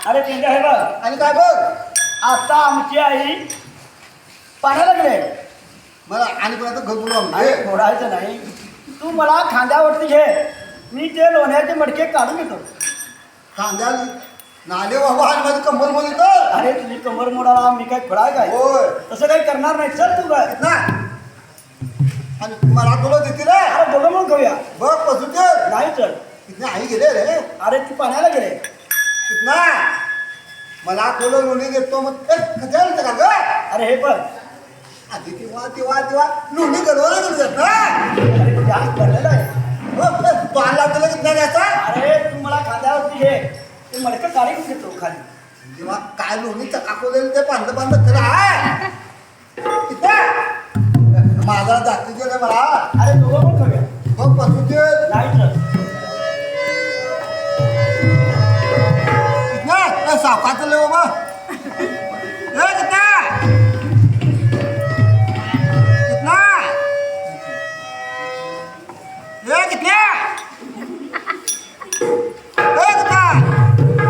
अरे पेंड्या हे बघ. आणि काय बघ आता आमची आई पाण्याला गेले. मला आणि पर्यंत घर बोलवा अरे फोडायचं नाही. तू मला खांद्यावरती घे. मी ते लोण्याचे मडके काढून घेतो. खांद्याला नाले बाबा आणि माझी कंबर मध्ये तर अरे तुझी कमर मोडाला मी काय खोडाय काय? होय तसं काही करणार नाही. चल तू काय ना आणि मला तुला देतील रे. अरे बघ मग खाऊया. बघ पसू दे नाही चल. तिथने आई गेले रे. अरे ती पाण्याला गेले. तिथना मला तुला लोणी देतो मग कधी आलं का ग. अरे हे बघ. आधी तेव्हा लोणी गडवलं गेलं ना. अरे तुझ्या हात पडलेला आहे. तो आणला तुला कितना द्यायचा. अरे तू मला खांद्यावरती घे. ते मडकं काढून घेतो खाली. तेव्हा काय लोणी चकाकवलेलं ते पांढर खरं आहे. तिथं माझा जाती गेलं मला. अरे दोघं पण खाऊया. बघ पसू दे नाही चल. कितना सावकाचं ले बाबा. कितना कितना कितना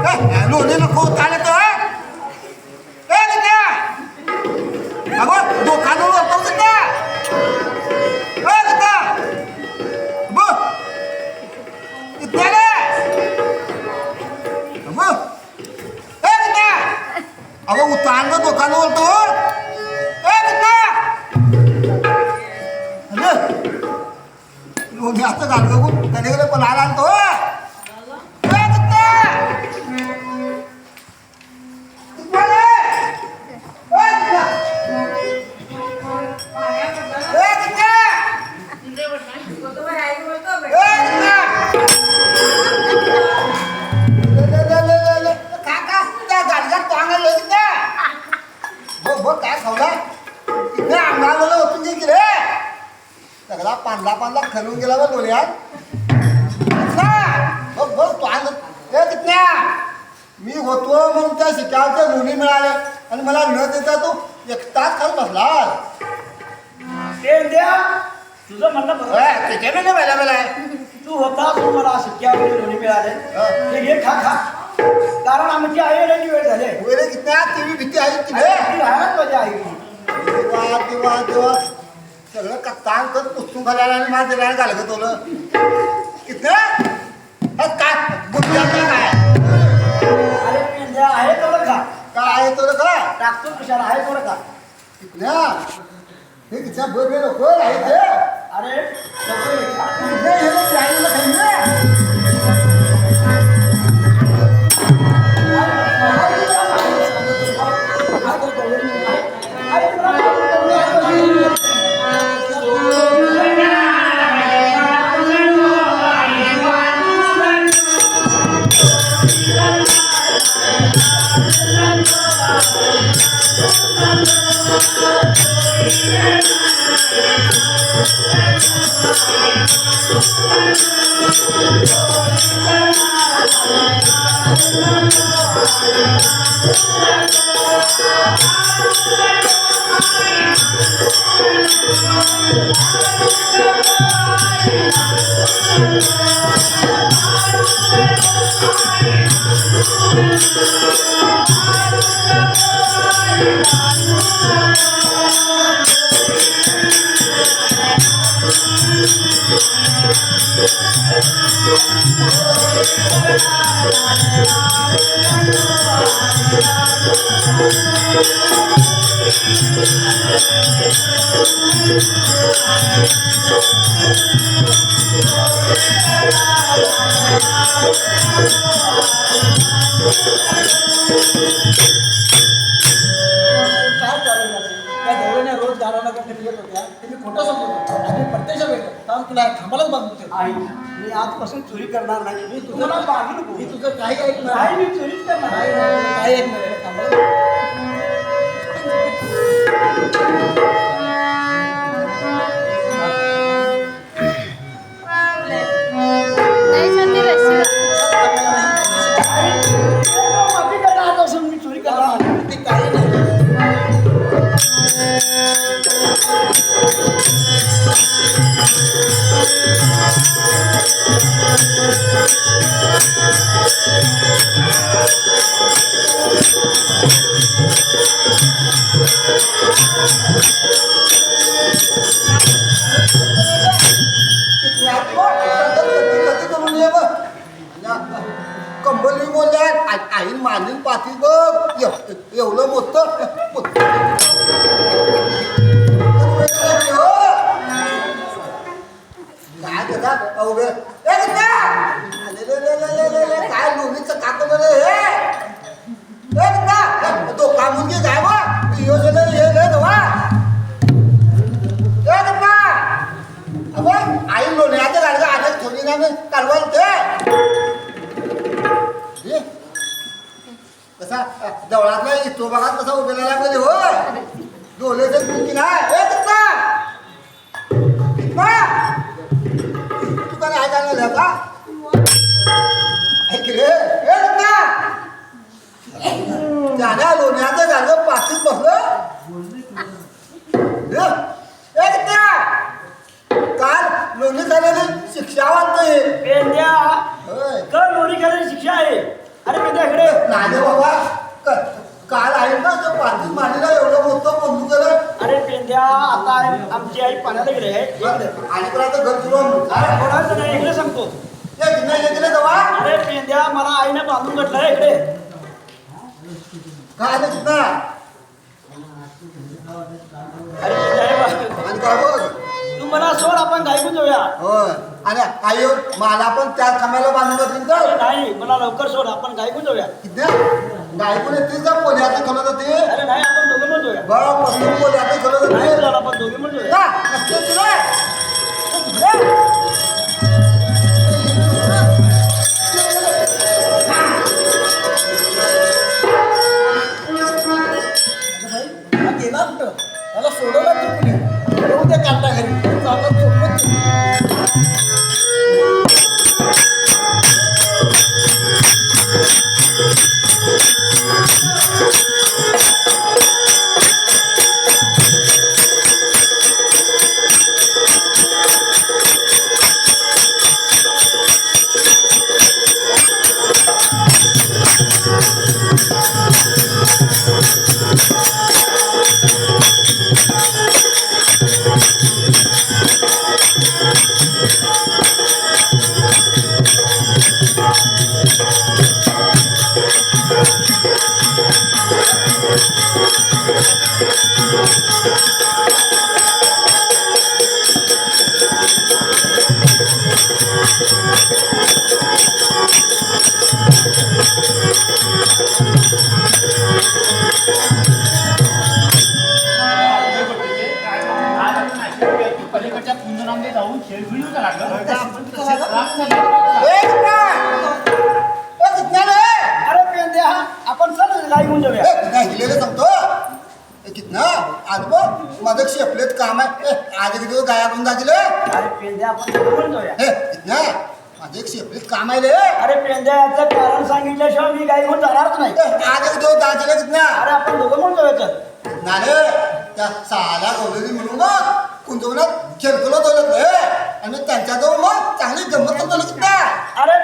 कितना लोणी नको चालेल तो कितना अगो दुकानवर होतो कितना कितना बघ कितना रे बघ कितना अगो उतारलं दुकानवर तो कितना लोणी असं घाल गो त्याने पण आला तो पांढरा खणून गेला बघ लोण्यात. बघ बघ तो आणलं कितन्या मी होतो मग त्या शिकावच्या लोणी मिळाले आणि मला न देता तो एक तास खात बसला. पेंड्या तुझं म्हणणं बरोबर आहे. त्याच्याने पहिला मला तू होता तू मला शिक्क्यावरती लोणी मिळाले. ते घे खा खा. कारण आमची आई येण्याची वेळ झाली. वगैरे कितन्या ती भीती आहे ती राहणार माझी आई. तेव्हा सगळं कत्तान कर पुस्तून घालायला आणि माझं राहायला घाल ग तुला कितना काय गुंजाचा काय. अरे पेंड्या आहे तेवढं खा. काय आहे तुला का टाकतो कशाला आहे तेवढं खा. कितन्या हे किती बरे नको आहे ते. अरे सगळं हे खा. कितन्या हे लोक राहिलेलं खाईन रे. रोज गाडवला येत होत्या तुम्ही खोटं सांगतो आणि प्रत्यक्ष भेटत तर तुला थांबायलाच बघतो. आई मी आजपासून चोरी करणार नाही. मी तुझं मागे नको. मी तुझं काही ऐकणार नाही. मी चोरीच करणार काही ऐकणार थांबायला. कंबली बोलल्या आई मानून पाठी बघ एवढं मोठं काय करतात उभे काय लोणीचं काकलं हे तो कामुंगी काय बा योजना हे नवा आई लोण्याचं गाडगा आलं थोडी ना कालवाल ते कसा जवळात नाही तो बघा कसा उभेला लागले हो डोलेचं कुंकी नाही तू का नाही ऐकायला का ऐक रे त्याने लोण्याचं गाडगं पाठीत बसलं काल लोणी खाण्याची शिक्षा वाटते पेंद्या कर लोणी खाण्याची शिक्षा आहे. अरे पेंद्या इकडे नाही बाबा काल आहे ना तो पाठी मांडीला एवढं मोठं बंदूक केलं. अरे पेंद्या आता आमची आई पाण्याला गेली आहे आणि पर्यंत घर सुरू अरे कोणाचं नाही इकडे सांगतो गेले तेव्हा अरे पेंद्या मला आईने बांधून घातलं इकडे काय आलं तिथं अरे पेंद्या हे बघ. आणि काय बघ तू मला सोड आपण गायकून जाऊया. होय आणि आई मला पण त्या खांब्याला बांधून घातली तर नाही मला लवकर सोड आपण गायकून जाऊया. गायकून येते का पोल्याचं खलत होते अरे नाही आपण दोघे म्हणून जाऊया. बरं पसरून पोल्याचं खलत नाही होते झालं आपण दोघे म्हणून जाऊया. गेला कुठं त्याला सोडवलं तर कुणी येऊ दे काढता घरी चाललं झोपत पलीकडच्या कुंदनामध्ये जाऊन खेळबिळी लागलं. अरे पेंद्या आपण चल गायकून जाऊया. हिलेलं सांगतो कितना आज बघ माझं शेपलेत काम आहे आज एक दिवस गाया करून दाखिले अरे पेंद्या आपण दोघे म्हणून जाऊया. कितना माझं एक शेपलेत काम आहे रे अरे पेंद्या याचं कारण सांगितल्याशिवाय मी गायकून जाणारच नाही. आज एक दिवस दाखिले कितना अरे आपण दोघं म्हणून जाऊया. चल नारे त्या साला गवलेली म्हणून मग कुंजवनात खेळकलो दौलत रे आणि त्यांच्याजवळ मग चांगली गंमत करतो कितना अरे